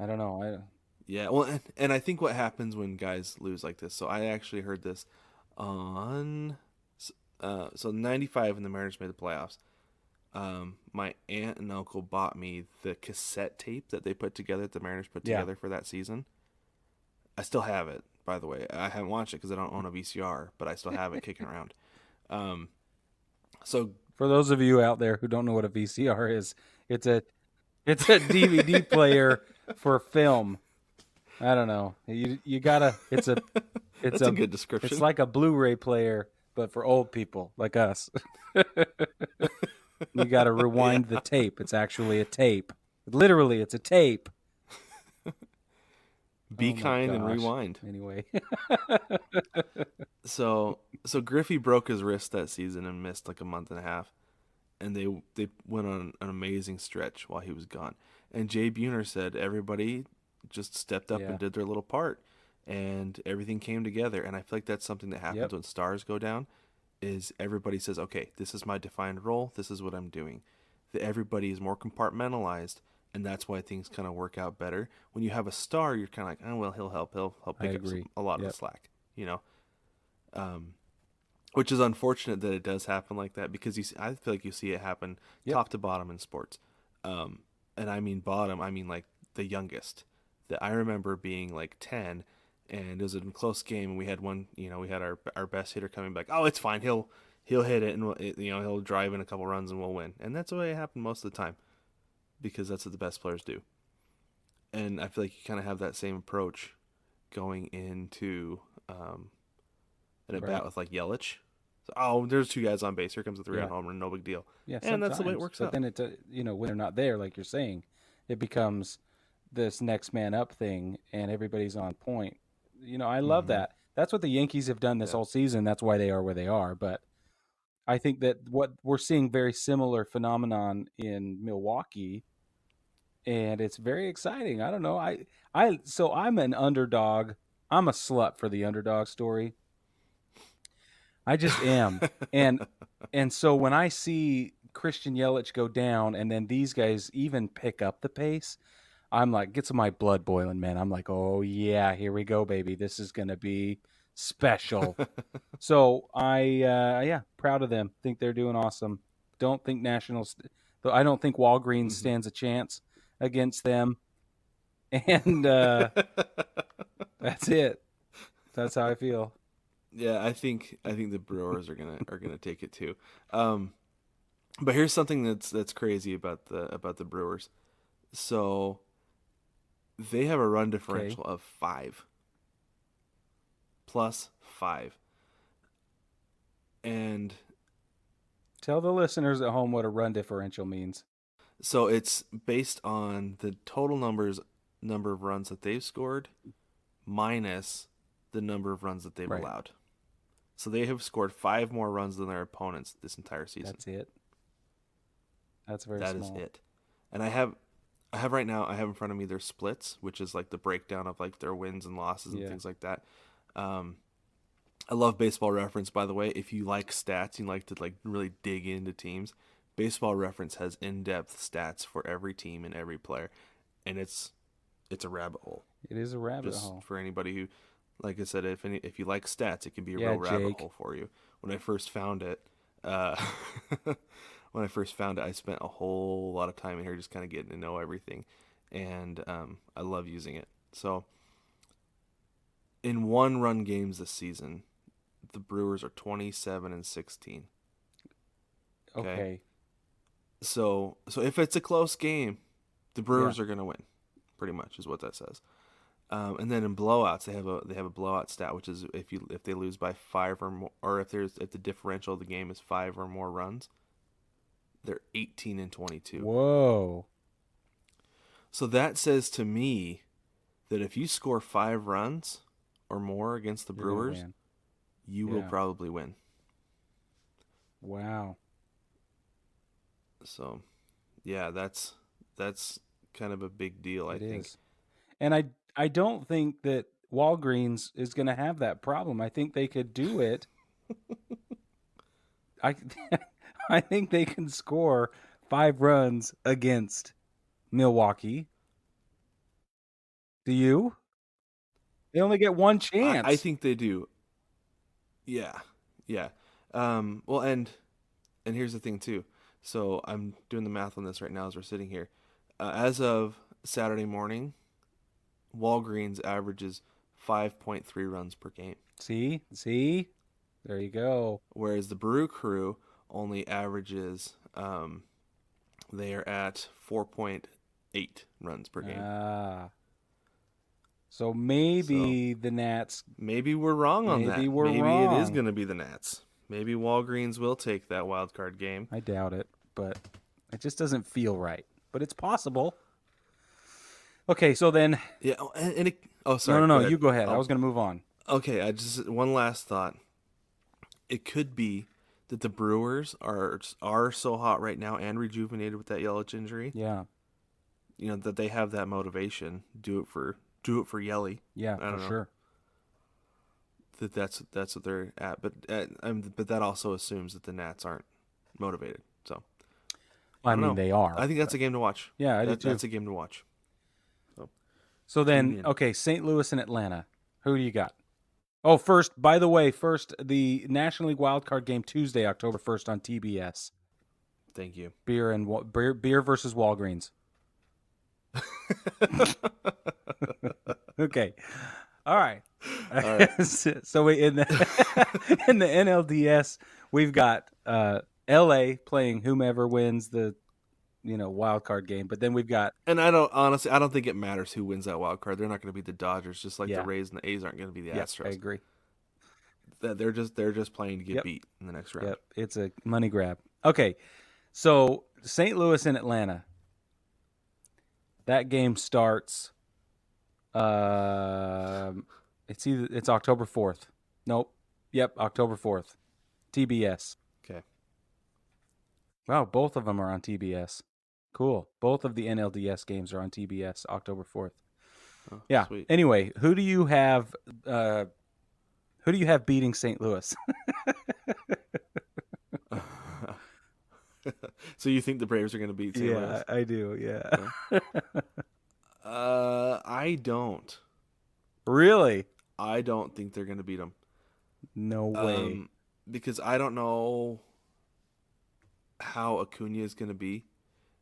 I don't know. Yeah, well, and I think what happens when guys lose like this. So I actually heard this on so 95 when the Mariners made the playoffs. My aunt and uncle bought me the cassette tape that they put together, that the Mariners put together for that season. I still have it, by the way. I haven't watched it because I don't own a VCR, but I still have it kicking around. So for those of you out there who don't know what a VCR is, it's a DVD player for film. I don't know. You gotta. It's a good description. It's like a Blu-ray player, but for old people like us. You got to rewind the tape. It's actually a tape. Literally, it's a tape. Be kind and rewind. Anyway. So Griffey broke his wrist that season and missed like a month and a half. And they went on an amazing stretch while he was gone. And Jay Buhner said everybody just stepped up and did their little part. And everything came together. And I feel like that's something that happens when stars go down, is everybody says, okay, this is my defined role. This is what I'm doing. Everybody is more compartmentalized. And that's why things kind of work out better. When you have a star, you're kind of like, oh, well, he'll help. He'll pick up a lot of the slack, you know? Which is unfortunate that it does happen like that, because I feel like you see it happen top to bottom in sports. And I mean bottom, I mean like the youngest. That I remember being like 10, and it was a close game, and we had we had our best hitter coming back. Oh, it's fine. He'll hit it, and he'll drive in a couple runs, and we'll win. And that's the way it happened most of the time, because that's what the best players do. And I feel like you kind of have that same approach going into an at-bat with like Yelich. So, there's two guys on base. Here comes a 3-run home run. No big deal. Yeah, and that's the way it works out. But then when they're not there, like you're saying, it becomes this next man up thing, and everybody's on point. I love that. That's what the Yankees have done this whole season. That's why they are where they are. But I think that what we're seeing very similar phenomenon in Milwaukee, and it's very exciting. I don't know. So I'm an underdog. I'm a slut for the underdog story. I just am. And so when I see Christian Yelich go down and then these guys even pick up the pace, I'm like, gets my blood boiling, man. I'm like, oh yeah, here we go, baby. This is gonna be special. So yeah, proud of them. Think they're doing awesome. Don't think Nationals. I don't think Walgreens stands a chance against them. And that's it. That's how I feel. Yeah, I think the Brewers are gonna take it too. But here's something that's crazy about the Brewers. So they have a run differential of 5. +5. And tell the listeners at home what a run differential means. So it's based on the total number of runs that they've scored minus the number of runs that they've allowed. So they have scored 5 more runs than their opponents this entire season. That's it. That's very small. That is it. And I have right now, I have in front of me their splits, which is like the breakdown of like their wins and losses and things like that. I love Baseball Reference, by the way. If you like stats, you like to like really dig into teams, Baseball Reference has in-depth stats for every team and every player, and it's a rabbit hole. It is a rabbit hole for anybody who, like I said, if you like stats, it can be a real rabbit hole for you. When I first found it, I spent a whole lot of time in here just kind of getting to know everything, and I love using it. So, in one-run games this season, the Brewers are 27-16. Okay. So if it's a close game, the Brewers are going to win. Pretty much is what that says. And then in blowouts, they have a blowout stat, which is if they lose by 5 or more, or if the differential of the game is 5 or more runs, they're 18-22. Whoa. So that says to me that if you score 5 runs or more against the Brewers, you will probably win. Wow. So, yeah, that's kind of a big deal, I think. And I don't think that Walgreens is going to have that problem. I think they could do it. I think they can score 5 runs against Milwaukee. Do you? They only get one chance. I think they do. Yeah. Well, and here's the thing too. So I'm doing the math on this right now as we're sitting here. As of Saturday morning, Walgreens averages 5.3 runs per game. See? There you go. Whereas the Brew Crew only averages, they are at 4.8 runs per game. So maybe the Nats... Maybe we're wrong on that. Maybe it is going to be the Nats. Maybe Walgreens will take that wild card game. I doubt it, but it just doesn't feel right. But it's possible. Okay, so then... Yeah, sorry. No, you go ahead. I was going to move on. Okay, one last thought. It could be that the Brewers are so hot right now and rejuvenated with that Yelich injury. Yeah. You know, that they have that motivation. Do it for Yelly. Yeah, for sure. That's what they're at, but that also assumes that the Nats aren't motivated. So, I mean, they are. I think that's a game to watch. Yeah, I do too. That's a game to watch. So then, okay, St. Louis and Atlanta. Who do you got? Oh, first, the National League Wild Card game Tuesday, October 1st on TBS. Thank you. Beer versus Walgreens. Okay. All right. So in the NLDS, we've got LA playing whomever wins the wild card game, but then we've got, and I don't think it matters who wins that wild card. They're not going to be the Dodgers, just like the Rays and the A's aren't going to be the Astros. I agree. They're just playing to get beat in the next round. Yep, it's a money grab. Okay, so St. Louis and Atlanta. That game starts. It's October 4th. Nope. Yep, October 4th. TBS. Okay. Wow, both of them are on TBS. Cool. Both of the NLDS games are on TBS October 4th. Oh, yeah. Sweet. Anyway, who do you have beating St. Louis? So you think the Braves are going to beat St. Louis? I do. Yeah. I don't. Really? I don't think they're going to beat them. No way. Because I don't know how Acuna is going to be.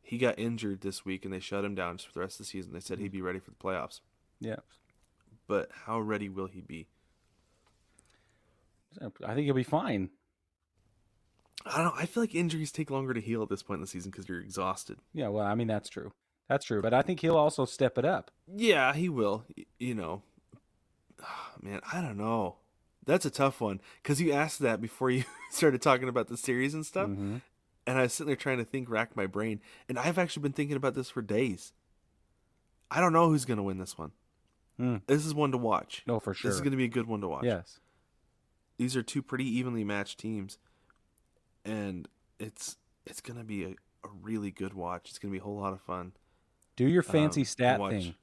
He got injured this week, and they shut him down just for the rest of the season. They said he'd be ready for the playoffs. Yeah. But how ready will he be? I think he'll be fine. I don't know. I feel like injuries take longer to heal at this point in the season because you're exhausted. Yeah, well, I mean, that's true. That's true. But I think he'll also step it up. Yeah, he will. Man, I don't know. That's a tough one because you asked that before you started talking about the series and stuff. Mm-hmm. And I was sitting there trying to rack my brain. And I've actually been thinking about this for days. I don't know who's going to win this one. This is one to watch. No, for sure. This is going to be a good one to watch. Yes. These are two pretty evenly matched teams. And it's going to be a really good watch. It's going to be a whole lot of fun. Do your fancy stat watch thing.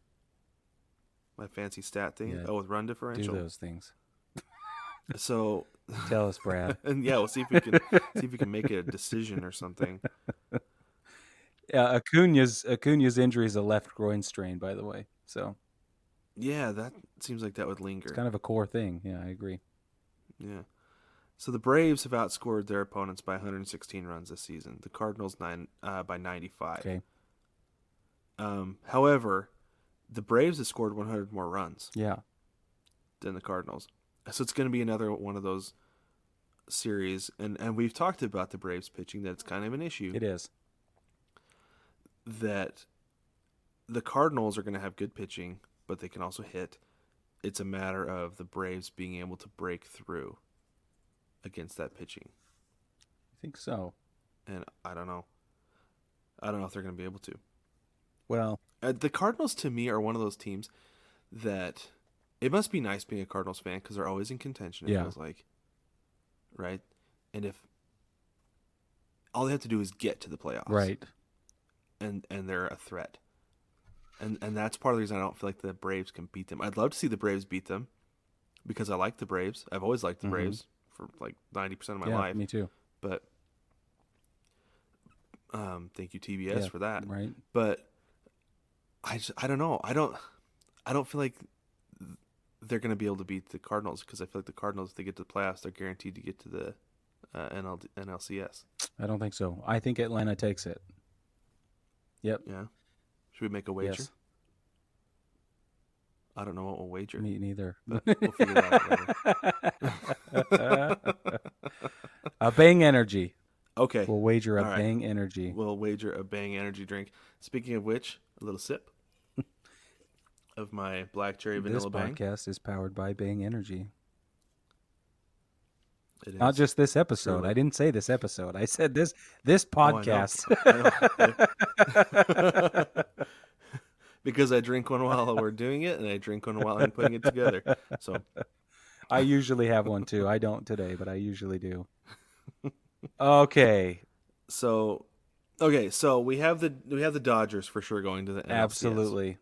My fancy stat thing? Yeah. Oh, with run differential? Do those things. So tell us, Brad. And yeah, we'll see if we can make a decision or something. Acuna's injury is a left groin strain, by the way. So yeah, that seems like that would linger. It's kind of a core thing. Yeah, I agree. Yeah. So the Braves have outscored their opponents by 116 runs this season. The Cardinals by 95. Okay. However, the Braves have scored 100 more runs. Yeah. Than the Cardinals. So it's going to be another one of those series, and we've talked about the Braves pitching, that it's kind of an issue. It is. That the Cardinals are going to have good pitching, but they can also hit. It's a matter of the Braves being able to break through against that pitching. I think so. And I don't know. I don't know if they're going to be able to. Well, the Cardinals to me are one of those teams that it must be nice being a Cardinals fan because they're always in contention. It feels like, right? And if all they have to do is get to the playoffs, right, and they're a threat, and that's part of the reason I don't feel like the Braves can beat them. I'd love to see the Braves beat them because I like the Braves. I've always liked the Braves for like 90% of my life. Me too. But thank you TBS for that. Right. But I don't know. I don't feel like they're going to be able to beat the Cardinals because I feel like the Cardinals, if they get to the playoffs, they're guaranteed to get to the NLCS. I don't think so. I think Atlanta takes it. Yep. Yeah. Should we make a wager? Yes. I don't know what we'll wager. Me neither. But we'll figure that out later. A Bang Energy. Okay. We'll wager a All right. Bang Energy. We'll wager a Bang Energy drink. Speaking of which, a little sip of my black cherry vanilla Bang. This podcast is powered by Bang Energy. It is. Not just this episode. Truly. I didn't say this episode. I said this podcast. I know. Because I drink one while we're doing it, and I drink one while I'm putting it together. So I usually have one too. I don't today, but I usually do. Okay. So we have the Dodgers for sure going to the NLCS. Absolutely.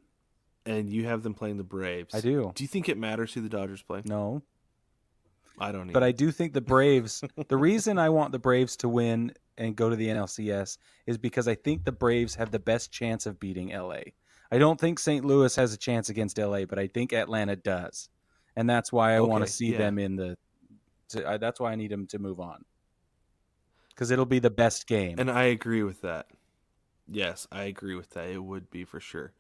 And you have them playing the Braves. I do. Do you think it matters who the Dodgers play? No. I don't either. But I do think the Braves, the reason I want the Braves to win and go to the NLCS is because I think the Braves have the best chance of beating LA. I don't think St. Louis has a chance against LA, but I think Atlanta does. And that's why I want to see them in the that's why I need them to move on. Because it'll be the best game. And I agree with that. Yes, I agree with that. It would be for sure.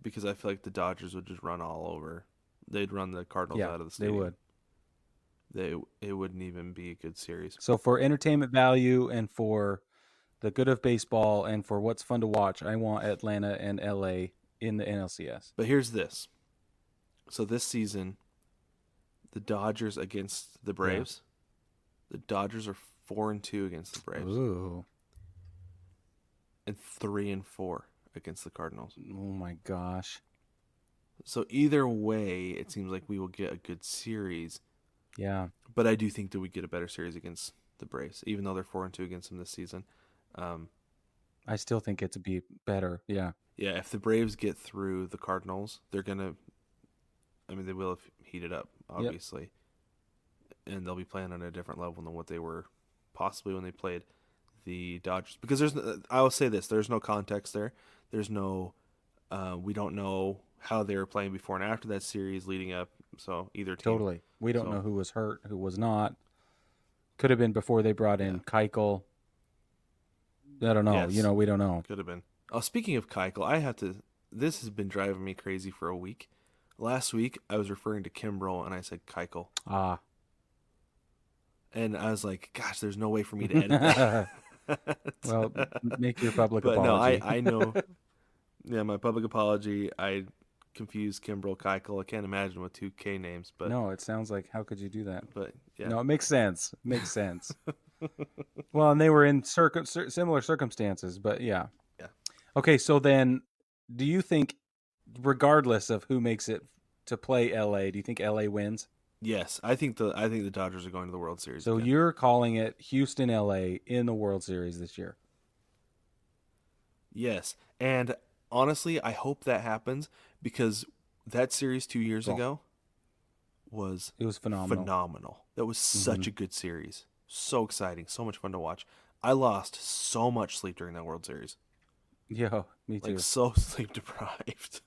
Because I feel like the Dodgers would just run all over. They'd run the Cardinals out of the stadium. They would. It wouldn't even be a good series. So for entertainment value and for the good of baseball and for what's fun to watch, I want Atlanta and LA in the NLCS. But here's this. So this season, the Dodgers against the Braves. Yeah. The Dodgers are 4-2 against the Braves. Ooh. And 3-4 against the Cardinals. Oh my gosh. So either way, it seems like we will get a good series. Yeah. But I do think that we get a better series against the Braves, even though they're 4-2 against them this season. I still think it's be better. Yeah. Yeah, if the Braves get through the Cardinals, they're going to, they will have heated up, obviously. Yep. And they'll be playing on a different level than what they were possibly when they played the Dodgers, because I will say this: there's no context there. There's no, we don't know how they were playing before and after that series leading up. So either team. Totally. We don't know who was hurt, who was not. Could have been before they brought in Keuchel. I don't know. Yes. We don't know. Could have been. Oh, speaking of Keuchel, this has been driving me crazy for a week. Last week, I was referring to Kimbrel, and I said Keuchel. Ah. And I was like, gosh, there's no way for me to edit that. Well, make your public but apology. No, I know. Yeah, my public apology. I confused Kimbrel, Keuchel. I can't imagine with two K names. But no, it sounds like, how could you do that? But yeah. No, it makes sense. Makes sense. Well, and they were in similar circumstances, but yeah. Yeah. Okay, so then, do you think, regardless of who makes it to play LA, do you think LA wins? Yes, I think the Dodgers are going to the World Series. So again. You're calling it Houston, LA in the World Series this year. Yes, and honestly, I hope that happens because that series 2 years ago was phenomenal. That was such a good series. So exciting, so much fun to watch. I lost so much sleep during that World Series. Yeah, me too. Like so sleep deprived.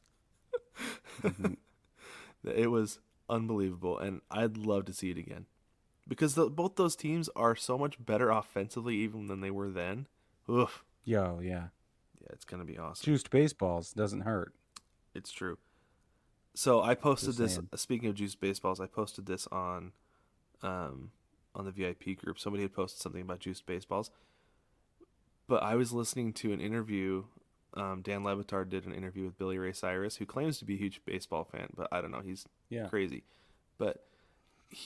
It was unbelievable, and I'd love to see it again because both those teams are so much better offensively even than they were then. Oof. Yo, yeah. Yeah, it's gonna be awesome. Juiced baseballs doesn't hurt. It's true. So I posted this. Speaking of juiced baseballs, I posted this on the VIP group. Somebody had posted something about juiced baseballs, but I was listening to an interview. Dan Levitard did an interview with Billy Ray Cyrus, who claims to be a huge baseball fan, but I don't know. He's crazy. But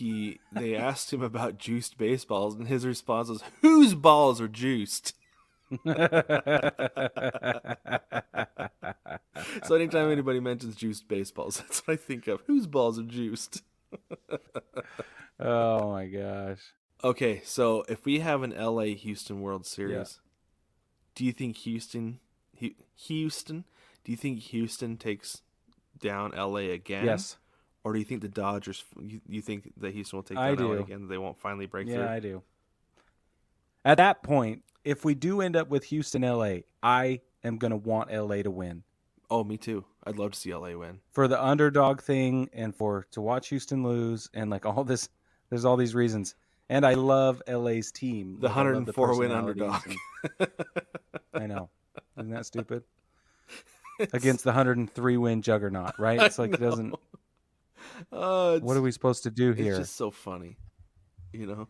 they asked him about juiced baseballs, and his response was, "Whose balls are juiced?" So anytime anybody mentions juiced baseballs, that's what I think of. Whose balls are juiced? Oh my gosh. Okay, so if we have an LA Houston World Series, do you think Houston, do you think Houston takes down LA again? Yes. Or do you think the Dodgers, you think that Houston will take down LA again? They won't finally break through? Yeah, I do. At that point, if we do end up with Houston, LA, I am going to want LA to win. Oh, me too. I'd love to see LA win. For the underdog thing and to watch Houston lose and like all this, there's all these reasons. And I love LA's team. The 104 win underdog. I know. Isn't that stupid? Against the 103 win juggernaut, right? It's like it doesn't. What are we supposed to do here? It's just so funny, you know?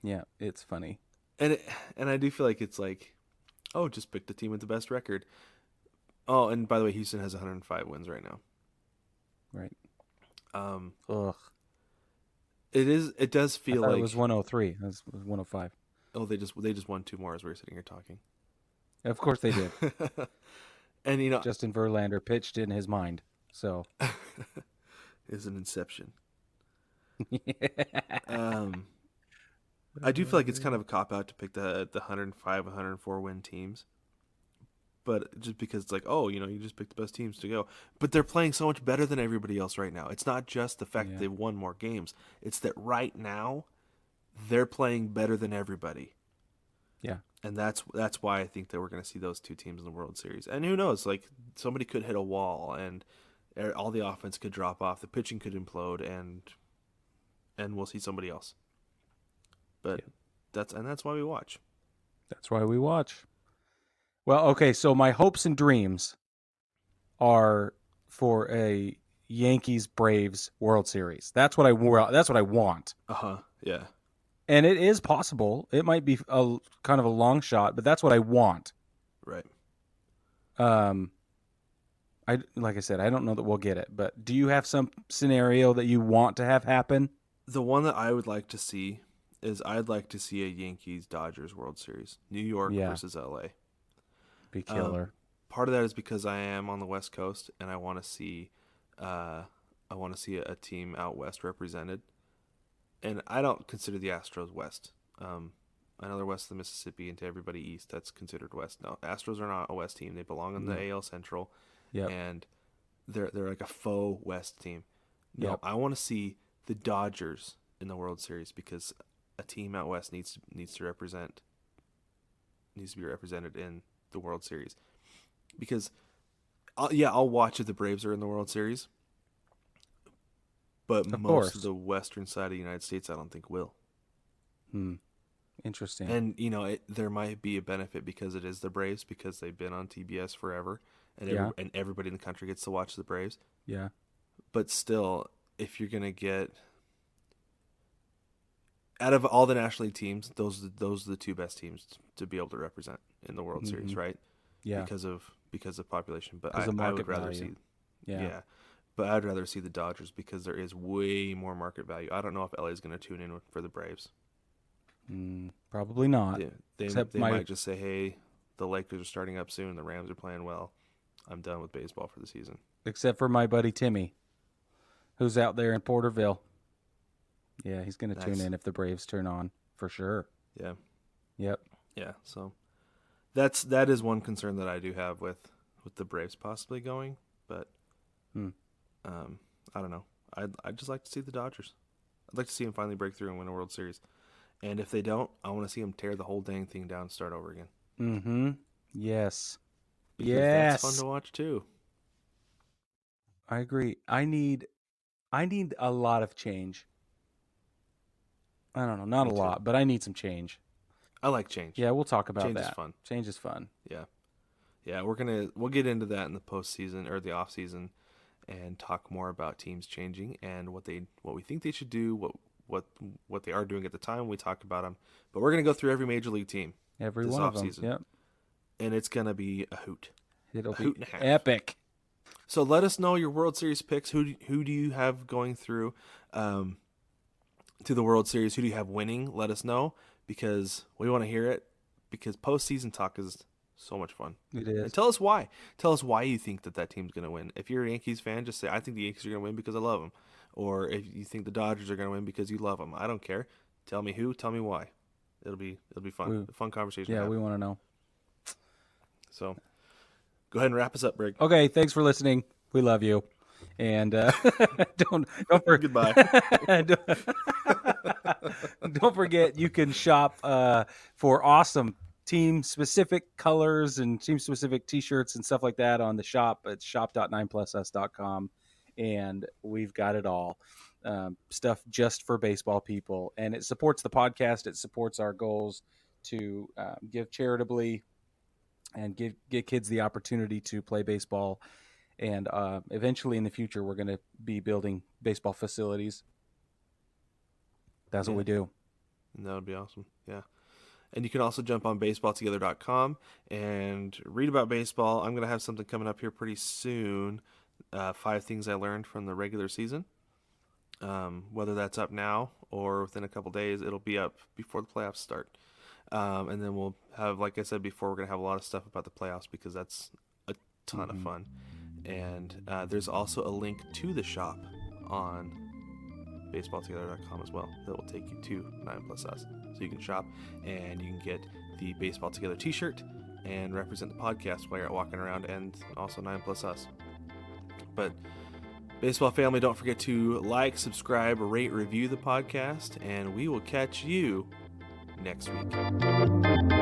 Yeah, it's funny. And I do feel like it's like, oh, just pick the team with the best record. Oh, and by the way, Houston has 105 wins right now. Right. Ugh. It does feel like it was 103. It was 105. Oh, they just won two more as we were sitting here talking. Of course they did. And you know, Justin Verlander pitched in his mind. So is an inception. I do feel like it's kind of a cop out to pick the 105, 104 win teams. But just because it's like, oh, you know, you just pick the best teams to go. But they're playing so much better than everybody else right now. It's not just the fact that they've won more games. It's that right now they're playing better than everybody. Yeah. And that's why I think that we're going to see those two teams in the World Series. And who knows, like somebody could hit a wall and all the offense could drop off, the pitching could implode, and we'll see somebody else. But that's why we watch. That's why we watch. Well, okay, so my hopes and dreams are for a Yankees-Braves World Series. That's what I want. Yeah. And it is possible. It might be a kind of a long shot, but that's what I want. Right. Like I said, I don't know that we'll get it, but do you have some scenario that you want to have happen? The one that I would like to see is I'd like to see a Yankees-Dodgers World Series. New York versus LA. Be killer. Part of that is because I am on the West Coast and I want to see a team out west represented. And I don't consider the Astros west. I know they're west of the Mississippi, and to everybody east, that's considered west. No, Astros are not a west team. They belong in the AL Central. Yep. And they're like a faux west team. No, Yep. I want to see the Dodgers in the World Series because a team out west needs to represent needs to be represented in the World Series. Because, I'll watch if the Braves are in the World Series. But most of the western side of the United States, I don't think will. Interesting. And, there might be a benefit because it is the Braves, because they've been on TBS forever, and everybody in the country gets to watch the Braves. Yeah. But still, if you're going to get... Out of all the National League teams, those are the two best teams to be able to represent in the World Series, right? Yeah. Because of population. But I would rather see... Yeah. But I'd rather see the Dodgers because there is way more market value. I don't know if LA is going to tune in for the Braves. Probably not. They might just say, hey, the Lakers are starting up soon. The Rams are playing well. I'm done with baseball for the season. Except for my buddy Timmy, who's out there in Porterville. Yeah, he's going to tune in if the Braves turn on, for sure. Yeah. Yep. Yeah, so that is one concern that I do have with the Braves possibly going, but I don't know. I'd just like to see the Dodgers. I'd like to see them finally break through and win a World Series. And if they don't, I want to see them tear the whole dang thing down and start over again. Mm-hmm. Yes. Because that's fun to watch too. I agree. I need a lot of change. I don't know, not a lot, but I need some change. I like change. Yeah, we'll talk about that. Change is fun. Change is fun. Yeah. Yeah, we'll get into that in the postseason or the off season and talk more about teams changing and what we think they should do, what they are doing at the time when we talk about them. But we're going to go through every major league team. Every one of them. Yep. And it's going to be a hoot. It'll be hoot and a half. Epic. So let us know your World Series picks. Who do you have going through to the World Series? Who do you have winning? Let us know because we want to hear it because postseason talk is so much fun. It is. And tell us why. Tell us why you think that team's going to win. If you're a Yankees fan, just say, I think the Yankees are going to win because I love them. Or if you think the Dodgers are going to win because you love them. I don't care. Tell me who. Tell me why. It'll be fun. A fun conversation. Yeah, we want to know. So go ahead and wrap us up, Brig. Okay, thanks for listening. We love you. And don't forget. Goodbye. Don't forget you can shop for awesome team-specific colors and team-specific T-shirts and stuff like that on the shop at shop.9plusus.com, and we've got it all. Stuff just for baseball people, and it supports the podcast. It supports our goals to give charitably and give kids the opportunity to play baseball. And eventually in the future, we're going to be building baseball facilities. That's what we do. And that would be awesome. Yeah. And you can also jump on baseballtogether.com and read about baseball. I'm going to have something coming up here pretty soon. 5 things I learned from the regular season. Whether that's up now or within a couple days, it'll be up before the playoffs start. And then we'll have, like I said before, we're going to have a lot of stuff about the playoffs because that's a ton of fun. And there's also a link to the shop on baseballtogether.com as well that will take you to 9plusus. So you can shop and you can get the Baseball Together t-shirt and represent the podcast while you're walking around, and also 9plusus. But baseball family, don't forget to like, subscribe, rate, review the podcast, and we will catch you next week.